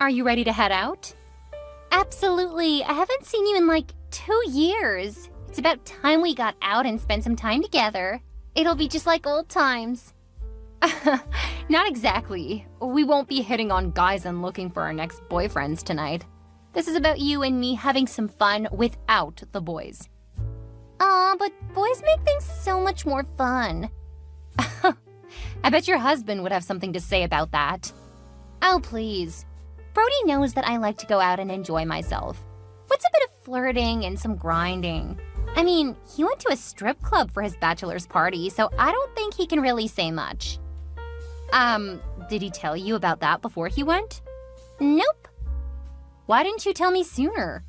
Are you ready to head out? Absolutely. I haven't seen you in like 2 years. It's about time we got out and spent some time together. It'll be just like old times. Not exactly. We won't be hitting on guys and looking for our next boyfriends tonight. This is about you and me having some fun without the boys. Aw, but boys make things so much more fun. I bet your husband would have something to say about that. Oh, please. Brody knows that I like to go out and enjoy myself. What's a bit of flirting and some grinding? I mean, he went to a strip club for his bachelor's party, so I don't think he can really say much. Did he tell you about that before he went? Nope. Why didn't you tell me sooner?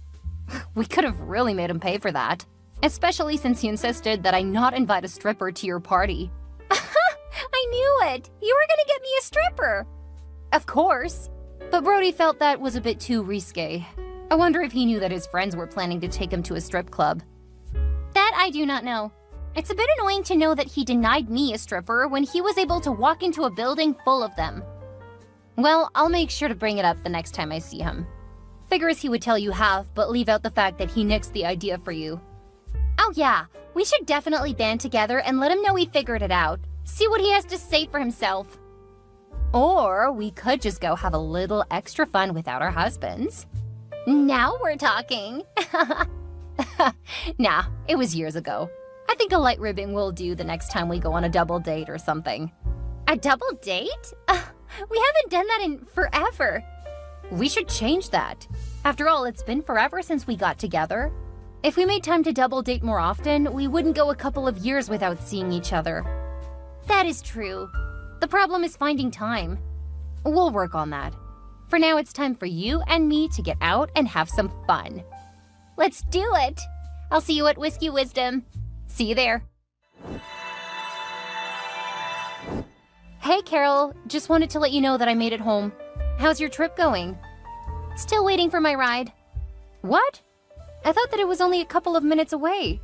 We could have really made him pay for that. Especially since you insisted that I not invite a stripper to your party. I knew it! You were gonna get me a stripper! Of course. But Brody felt that was a bit too risque. I wonder if he knew that his friends were planning to take him to a strip club. That I do not know. It's a bit annoying to know that he denied me a stripper when he was able to walk into a building full of them. Well, I'll make sure to bring it up the next time I see him. Figures he would tell you half, but leave out the fact that he nixed the idea for you. Oh yeah, we should definitely band together and let him know we figured it out. See what he has to say for himself. Or we could just go have a little extra fun without our husbands. Now we're talking. Nah, it was years ago. I think a light ribbing will do the next time we go on a double date or something. A double date? We haven't done that in forever. We should change that. After all, it's been forever since we got together. If we made time to double date more often, we wouldn't go a couple of years without seeing each other. That is true. The problem is finding time. We'll work on that. For now, it's time for you and me to get out and have some fun. Let's do it! I'll see you at Whiskey Wisdom. See you there. Hey, Carol. Just wanted to let you know that I made it home. How's your trip going? Still waiting for my ride. What? I thought that it was only a couple of minutes away.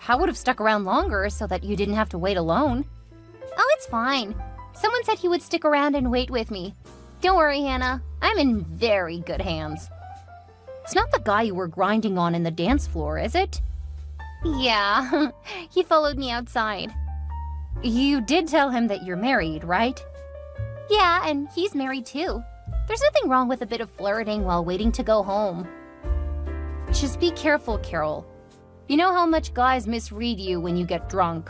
I would have stuck around longer so that you didn't have to wait alone. Oh, it's fine. Someone said he would stick around and wait with me. Don't worry, Hannah. I'm in very good hands. It's not the guy you were grinding on in the dance floor, is it? Yeah, he followed me outside. You did tell him that you're married, right? Yeah, and he's married too. There's nothing wrong with a bit of flirting while waiting to go home. Just be careful, Carol. You know how much guys misread you when you get drunk.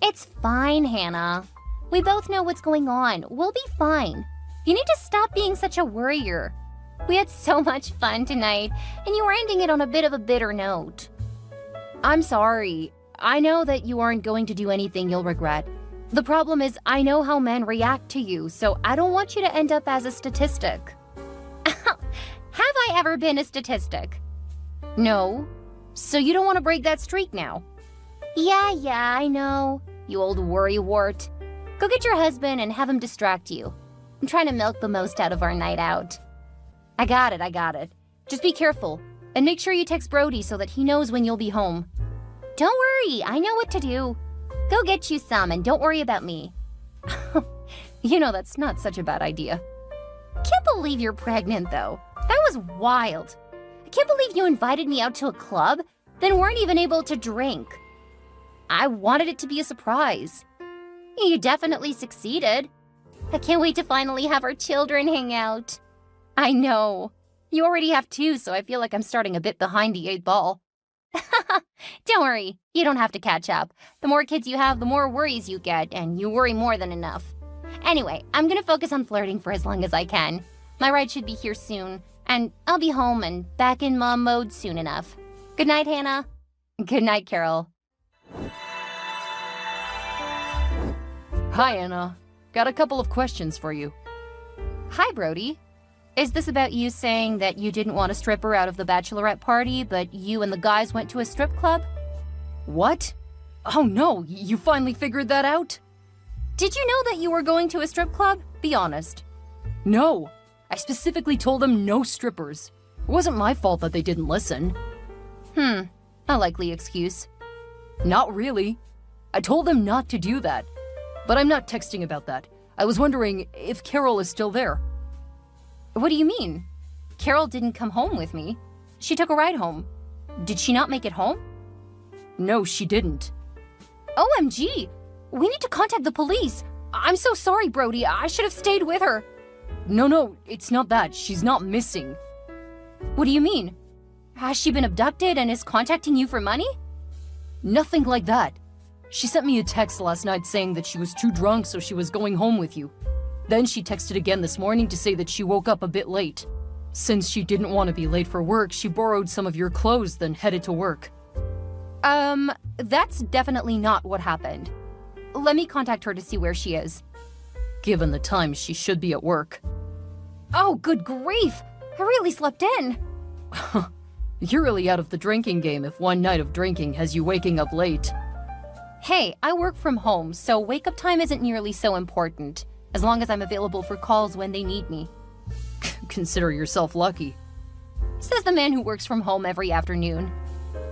It's fine, Hannah. We both know what's going on. We'll be fine. You need to stop being such a worrier. We had so much fun tonight, and you were ending it on a bit of a bitter note. I'm sorry. I know that you aren't going to do anything you'll regret. The problem is I know how men react to you, so I don't want you to end up as a statistic. Have I ever been a statistic? No. So you don't want to break that streak now? Yeah, I know. You old worrywart. Go get your husband and have him distract you. I'm trying to milk the most out of our night out. I got it. Just be careful. And make sure you text Brody so that he knows when you'll be home. Don't worry, I know what to do. Go get you some and don't worry about me. You know that's not such a bad idea. Can't believe you're pregnant though. That was wild. I can't believe you invited me out to a club, then weren't even able to drink. I wanted it to be a surprise. You definitely succeeded. I can't wait to finally have our children hang out. I know. You already have 2, so I feel like I'm starting a bit behind the 8 ball. Don't worry, you don't have to catch up. The more kids you have, the more worries you get, and you worry more than enough. Anyway, I'm gonna focus on flirting for as long as I can. My ride should be here soon, and I'll be home and back in mom mode soon enough. Good night, Hannah. Good night, Carol. Hi, Anna. Got a couple of questions for you. Hi, Brody. Is this about you saying that you didn't want a stripper out of the bachelorette party, but you and the guys went to a strip club? What? Oh no, you finally figured that out? Did you know that you were going to a strip club? Be honest. No. I specifically told them no strippers. It wasn't my fault that they didn't listen. A likely excuse. Not really. I told them not to do that. But I'm not texting about that. I was wondering if Carol is still there. What do you mean? Carol didn't come home with me. She took a ride home. Did she not make it home? No, she didn't. OMG! We need to contact the police. I'm so sorry, Brody. I should have stayed with her. No, it's not that. She's not missing. What do you mean? Has she been abducted and is contacting you for money? Nothing like that. She sent me a text last night saying that she was too drunk, so she was going home with you. Then she texted again this morning to say that she woke up a bit late. Since she didn't want to be late for work, she borrowed some of your clothes, then headed to work. That's definitely not what happened. Let me contact her to see where she is. Given the time, she should be at work. Oh, good grief! I really slept in. You're really out of the drinking game if one night of drinking has you waking up late. Hey, I work from home, so wake-up time isn't nearly so important, as long as I'm available for calls when they need me. Consider yourself lucky. Says the man who works from home every afternoon.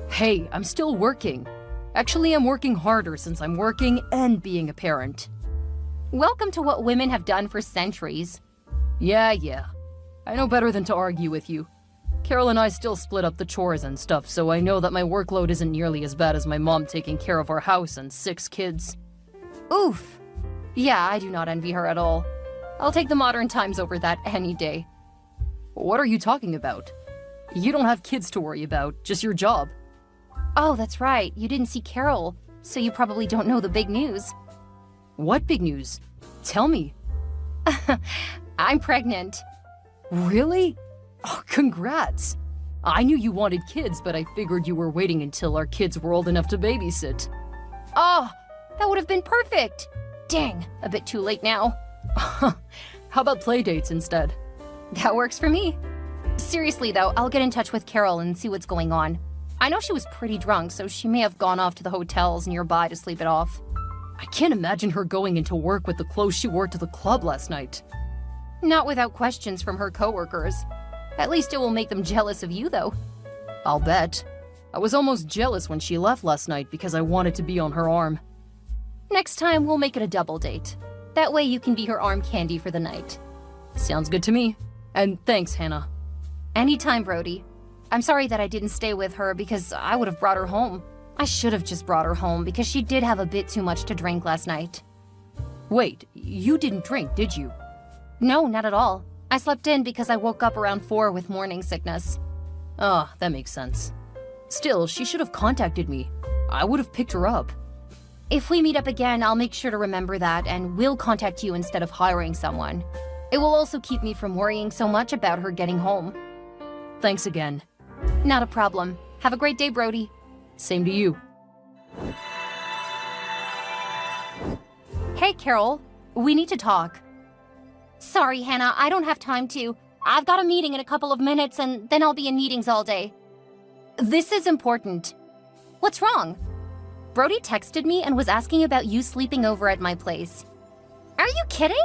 Hey, I'm still working. Actually, I'm working harder since I'm working and being a parent. Welcome to what women have done for centuries. Yeah. I know better than to argue with you. Carol and I still split up the chores and stuff, so I know that my workload isn't nearly as bad as my mom taking care of our house and 6 kids. Oof. Yeah, I do not envy her at all. I'll take the modern times over that any day. What are you talking about? You don't have kids to worry about, just your job. Oh, that's right. You didn't see Carol, so you probably don't know the big news. What big news? Tell me. I'm pregnant. Really? Oh, congrats. I knew you wanted kids, but I figured you were waiting until our kids were old enough to babysit. Oh, that would have been perfect. Dang, a bit too late now. How about play dates instead? That works for me. Seriously though, I'll get in touch with Carol and see what's going on. I know she was pretty drunk, so she may have gone off to the hotels nearby to sleep it off. I can't imagine her going into work with the clothes she wore to the club last night. Not without questions from her coworkers. At least it will make them jealous of you, though. I'll bet. I was almost jealous when she left last night because I wanted to be on her arm. Next time, we'll make it a double date. That way you can be her arm candy for the night. Sounds good to me. And thanks, Hannah. Anytime, Brody. I'm sorry that I didn't stay with her because I would have brought her home. I should have just brought her home because she did have a bit too much to drink last night. Wait, you didn't drink, did you? No, not at all. I slept in because I woke up around 4 with morning sickness. Ah, that makes sense. Still, she should have contacted me. I would have picked her up. If we meet up again, I'll make sure to remember that and will contact you instead of hiring someone. It will also keep me from worrying so much about her getting home. Thanks again. Not a problem. Have a great day, Brody. Same to you. Hey, Carol. We need to talk. Sorry, Hannah, I don't have time to. I've got a meeting in a couple of minutes and then I'll be in meetings all day. This is important. What's wrong? Brody texted me and was asking about you sleeping over at my place. Are you kidding?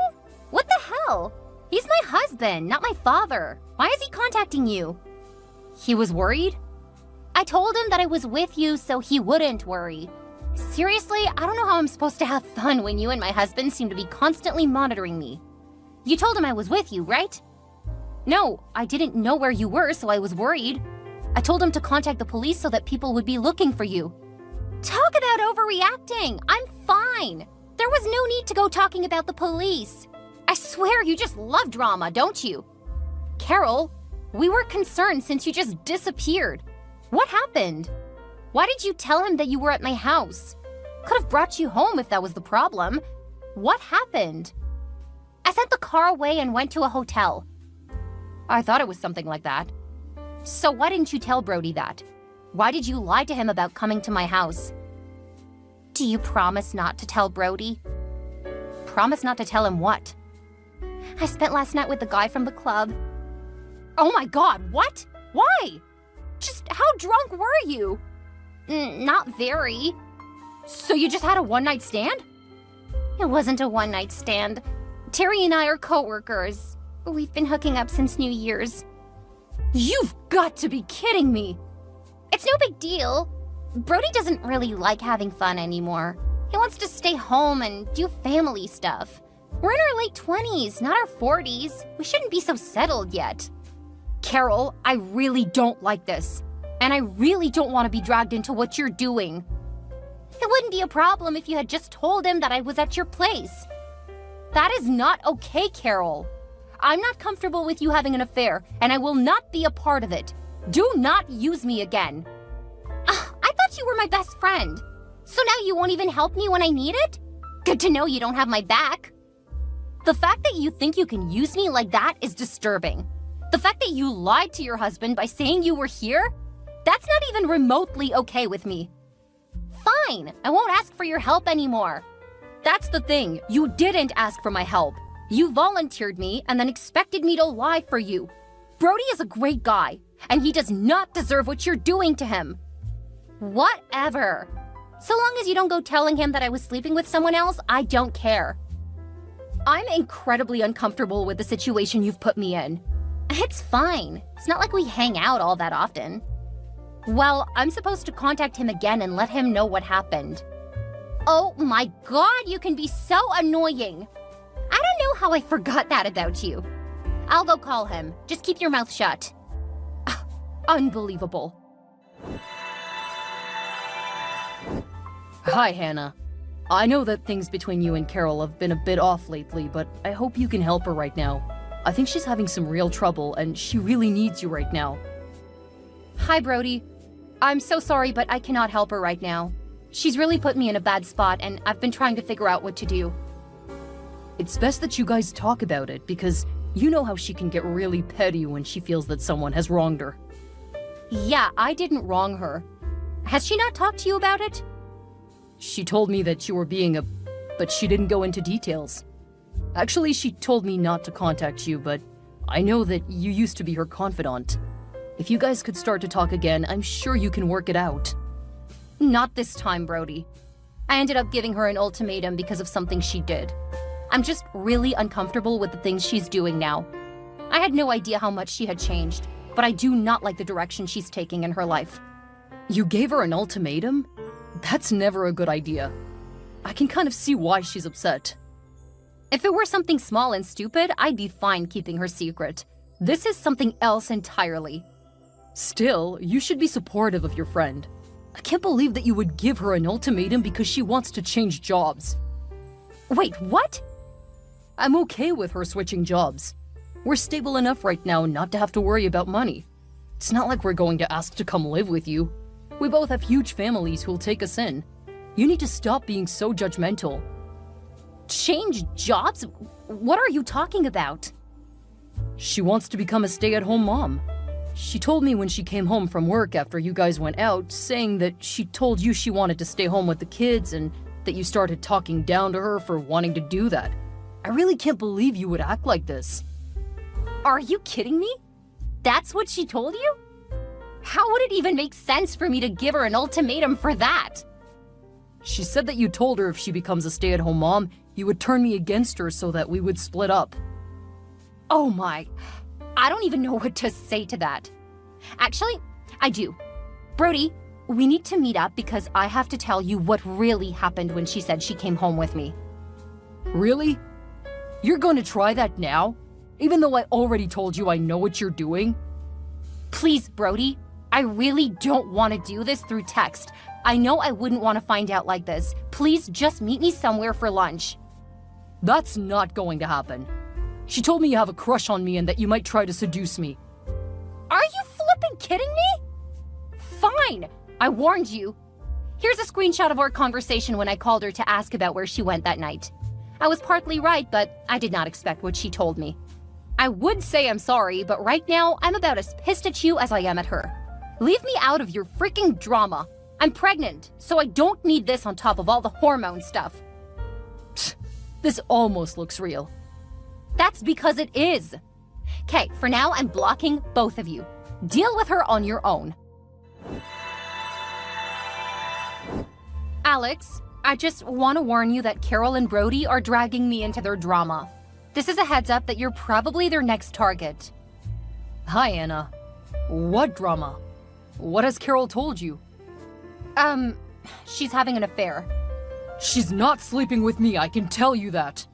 What the hell? He's my husband, not my father. Why is he contacting you? He was worried? I told him that I was with you so he wouldn't worry. Seriously, I don't know how I'm supposed to have fun when you and my husband seem to be constantly monitoring me. You told him I was with you, right? No, I didn't know where you were, so I was worried. I told him to contact the police so that people would be looking for you. Talk about overreacting! I'm fine! There was no need to go talking about the police. I swear you just love drama, don't you? Carol, we were concerned since you just disappeared. What happened? Why did you tell him that you were at my house? Could have brought you home if that was the problem. What happened? I sent the car away and went to a hotel. I thought it was something like that. So why didn't you tell Brody that? Why did you lie to him about coming to my house? Do you promise not to tell Brody? Promise not to tell him what? I spent last night with the guy from the club. Oh my God, what? Why? Just how drunk were you? Not very. So you just had a one-night stand? It wasn't a one-night stand. Terry and I are co-workers. We've been hooking up since New Year's. You've got to be kidding me! It's no big deal. Brody doesn't really like having fun anymore. He wants to stay home and do family stuff. We're in our late 20s, not our 40s. We shouldn't be so settled yet. Carol, I really don't like this. And I really don't want to be dragged into what you're doing. It wouldn't be a problem if you had just told him that I was at your place. That is not okay, Carol. I'm not comfortable with you having an affair, and I will not be a part of it. Do not use me again. I thought you were my best friend. So now you won't even help me when I need it? Good to know you don't have my back. The fact that you think you can use me like that is disturbing. The fact that you lied to your husband by saying you were here? That's not even remotely okay with me. Fine, I won't ask for your help anymore. That's the thing, you didn't ask for my help. You volunteered me and then expected me to lie for you. Brody is a great guy, and he does not deserve what you're doing to him. Whatever. So long as you don't go telling him that I was sleeping with someone else, I don't care. I'm incredibly uncomfortable with the situation you've put me in. It's fine. It's not like we hang out all that often. Well, I'm supposed to contact him again and let him know what happened. Oh my god, you can be so annoying. I don't know how I forgot that about you. I'll go call him. Just keep your mouth shut. Unbelievable. Hi, Hannah. I know that things between you and Carol have been a bit off lately, but I hope you can help her right now. I think she's having some real trouble, and she really needs you right now. Hi, Brody. I'm so sorry, but I cannot help her right now. She's really put me in a bad spot, and I've been trying to figure out what to do. It's best that you guys talk about it, because you know how she can get really petty when she feels that someone has wronged her. Yeah, I didn't wrong her. Has she not talked to you about it? She told me that you were being but she didn't go into details. Actually, she told me not to contact you, but I know that you used to be her confidant. If you guys could start to talk again, I'm sure you can work it out. Not this time, Brody. I ended up giving her an ultimatum because of something she did. I'm just really uncomfortable with the things she's doing now. I had no idea how much she had changed, but I do not like the direction she's taking in her life. You gave her an ultimatum? That's never a good idea. I can kind of see why she's upset. If it were something small and stupid, I'd be fine keeping her secret. This is something else entirely. Still, you should be supportive of your friend. I can't believe that you would give her an ultimatum because she wants to change jobs. Wait, what? I'm okay with her switching jobs. We're stable enough right now not to have to worry about money. It's not like we're going to ask to come live with you. We both have huge families who'll take us in. You need to stop being so judgmental. Change jobs? What are you talking about? She wants to become a stay-at-home mom. She told me when she came home from work after you guys went out, saying that she told you she wanted to stay home with the kids and that you started talking down to her for wanting to do that. I really can't believe you would act like this. Are you kidding me? That's what she told you? How would it even make sense for me to give her an ultimatum for that? She said that you told her if she becomes a stay-at-home mom, you would turn me against her so that we would split up. Oh my, I don't even know what to say to that. Actually, I do. Brody, we need to meet up because I have to tell you what really happened when she said she came home with me. Really? You're going to try that now? Even though I already told you I know what you're doing? Please, Brody, I really don't want to do this through text. I know I wouldn't want to find out like this. Please just meet me somewhere for lunch. That's not going to happen. She told me you have a crush on me and that you might try to seduce me. Are you flipping kidding me? Fine, I warned you. Here's a screenshot of our conversation when I called her to ask about where she went that night. I was partly right, but I did not expect what she told me. I would say I'm sorry, but right now I'm about as pissed at you as I am at her. Leave me out of your freaking drama. I'm pregnant, so I don't need this on top of all the hormone stuff. Psst, this almost looks real. That's because it is. Okay, for now I'm blocking both of you. Deal with her on your own. Alex, I just want to warn you that Carol and Brody are dragging me into their drama. This is a heads up that you're probably their next target. Hi, Anna. What drama? What has Carol told you? She's having an affair. She's not sleeping with me, I can tell you that.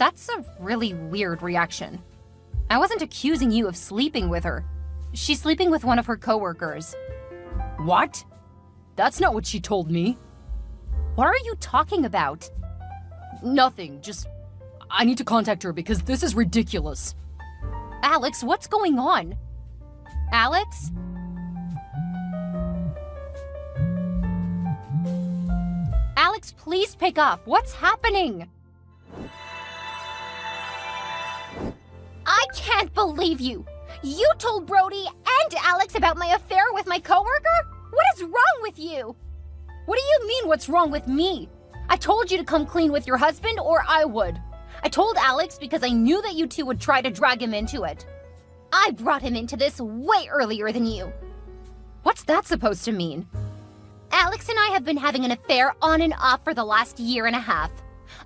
That's a really weird reaction. I wasn't accusing you of sleeping with her. She's sleeping with one of her coworkers. What? That's not what she told me. What are you talking about? Nothing, just... I need to contact her because this is ridiculous. Alex, what's going on? Alex? Alex, please pick up. What's happening? I can't believe you. You told Brody and Alex about my affair with my coworker? What is wrong with you? What do you mean, what's wrong with me? I told you to come clean with your husband or I would. I told Alex because I knew that you two would try to drag him into it. I brought him into this way earlier than you. What's that supposed to mean? Alex and I have been having an affair on and off for the last year and a half.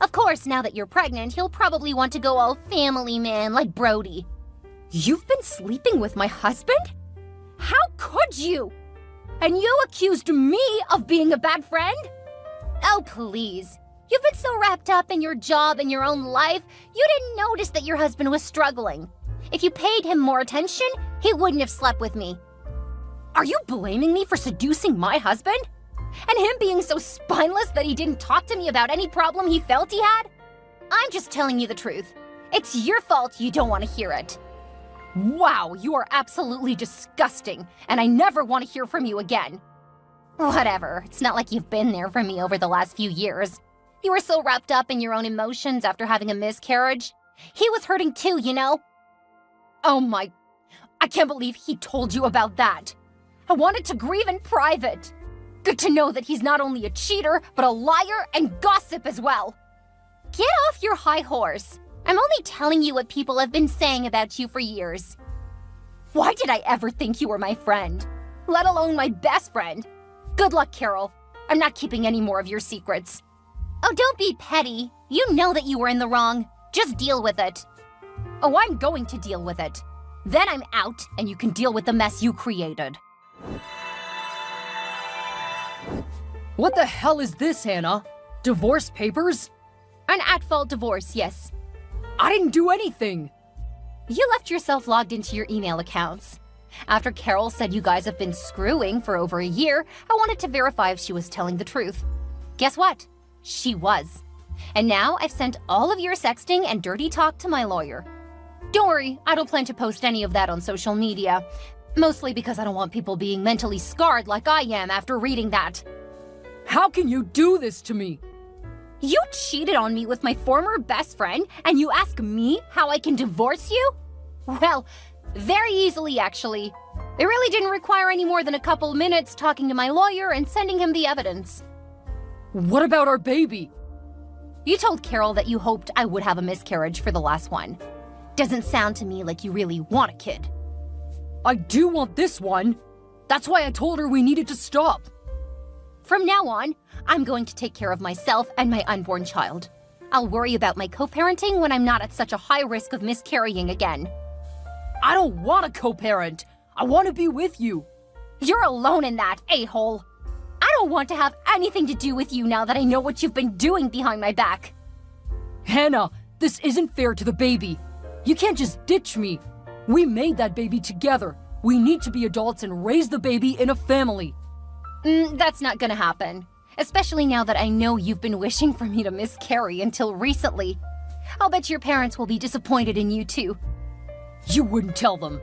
Of course, now that you're pregnant, he'll probably want to go all family man like Brody. You've been sleeping with my husband? How could you? And you accused me of being a bad friend? Oh, please. You've been so wrapped up in your job and your own life, you didn't notice that your husband was struggling. If you paid him more attention, he wouldn't have slept with me. Are you blaming me for seducing my husband? And him being so spineless that he didn't talk to me about any problem he felt he had? I'm just telling you the truth. It's your fault you don't want to hear it. Wow, you are absolutely disgusting, and I never want to hear from you again. Whatever, it's not like you've been there for me over the last few years. You were so wrapped up in your own emotions after having a miscarriage. He was hurting too, you know? Oh my... I can't believe he told you about that. I wanted to grieve in private. Good to know that he's not only a cheater, but a liar and gossip as well. Get off your high horse. I'm only telling you what people have been saying about you for years. Why did I ever think you were my friend? Let alone my best friend? Good luck, Carol. I'm not keeping any more of your secrets. Oh, don't be petty. You know that you were in the wrong. Just deal with it. Oh, I'm going to deal with it. Then I'm out, and you can deal with the mess you created. What the hell is this, Hannah? Divorce papers? An at-fault divorce, yes. I didn't do anything. You left yourself logged into your email accounts. After Carol said you guys have been screwing for over a year, I wanted to verify if she was telling the truth. Guess what? She was. And now I've sent all of your sexting and dirty talk to my lawyer. Don't worry, I don't plan to post any of that on social media. Mostly because I don't want people being mentally scarred like I am after reading that. How can you do this to me? You cheated on me with my former best friend, and you ask me how I can divorce you? Well, very easily, actually. It really didn't require any more than a couple minutes talking to my lawyer and sending him the evidence. What about our baby? You told Carol that you hoped I would have a miscarriage for the last one. Doesn't sound to me like you really want a kid. I do want this one. That's why I told her we needed to stop. From now on, I'm going to take care of myself and my unborn child. I'll worry about my co-parenting when I'm not at such a high risk of miscarrying again. I don't want a co-parent. I want to be with you. You're alone in that, a-hole. I don't want to have anything to do with you now that I know what you've been doing behind my back. Hannah, this isn't fair to the baby. You can't just ditch me. We made that baby together. We need to be adults and raise the baby in a family. That's not gonna happen. Especially now that I know you've been wishing for me to miscarry until recently. I'll bet your parents will be disappointed in you too. You wouldn't tell them.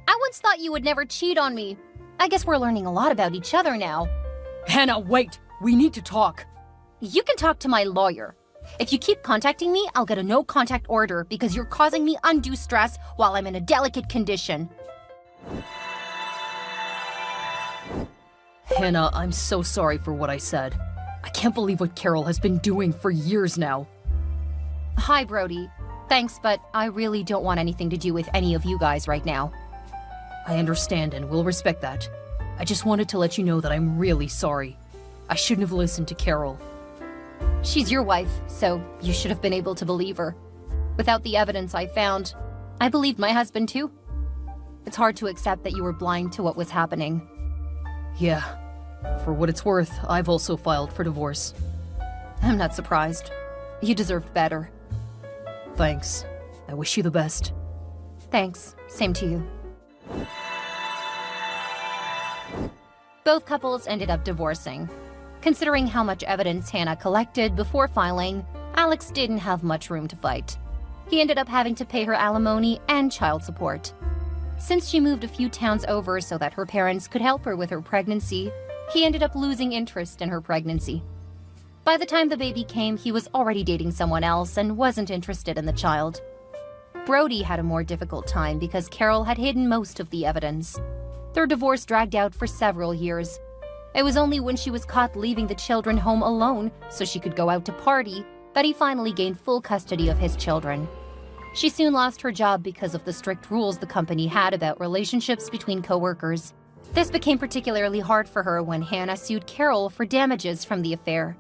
I once thought you would never cheat on me. I guess we're learning a lot about each other now. Hannah, wait. We need to talk. You can talk to my lawyer. If you keep contacting me, I'll get a no-contact order because you're causing me undue stress while I'm in a delicate condition. Hannah, I'm so sorry for what I said. I can't believe what Carol has been doing for years now. Hi, Brody. Thanks, but I really don't want anything to do with any of you guys right now. I understand and will respect that. I just wanted to let you know that I'm really sorry. I shouldn't have listened to Carol. She's your wife, so you should have been able to believe her. Without the evidence I found, I believed my husband too. It's hard to accept that you were blind to what was happening. Yeah. For what it's worth, I've also filed for divorce. I'm not surprised. You deserved better. Thanks. I wish you the best. Thanks. Same to you. Both couples ended up divorcing. Considering how much evidence Hannah collected before filing, Alex didn't have much room to fight. He ended up having to pay her alimony and child support. Since she moved a few towns over so that her parents could help her with her pregnancy, he ended up losing interest in her pregnancy. By the time the baby came, he was already dating someone else and wasn't interested in the child. Brody had a more difficult time because Carol had hidden most of the evidence. Their divorce dragged out for several years. It was only when she was caught leaving the children home alone so she could go out to party that he finally gained full custody of his children. She soon lost her job because of the strict rules the company had about relationships between coworkers. This became particularly hard for her when Hannah sued Carol for damages from the affair.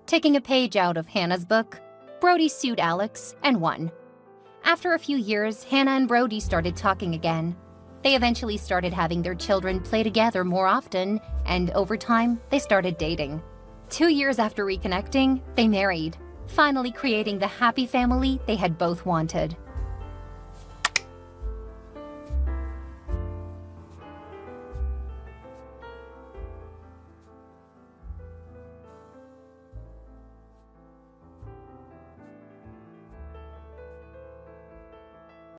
Taking a page out of Hannah's book, Brody sued Alex and won. After a few years, Hannah and Brody started talking again. They eventually started having their children play together more often, and over time, they started dating. 2 years after reconnecting, they married, finally creating the happy family they had both wanted.